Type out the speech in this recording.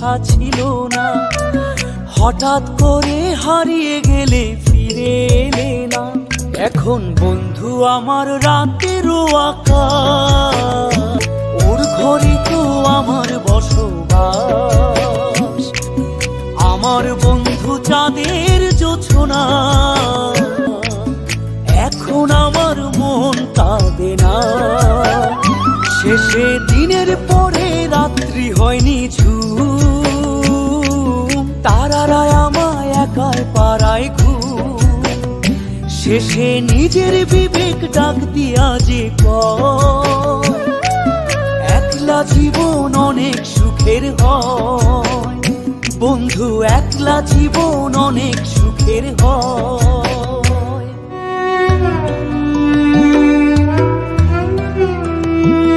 কথা ছিল না, হঠাৎ করে হারিয়ে গেলে ফিরে এলে না। এখন বন্ধু আমার রাতেরও আকাশ, ওর ঘরে তো আমার বসবাস। আমার বন্ধু চাঁদের জোছনা, এখন আমার মন কাঁদে না। শেষে দিনের পরে রাত্রি হয়নি ঝুম, তারারা আমায় একাই পাড়ায় ঘুম। শেষে নিজের বিবেক ডাক দিয়া যে কয়, একলা জীবন অনেক সুখের হয় বন্ধু, একলা জীবন অনেক সুখের হয়।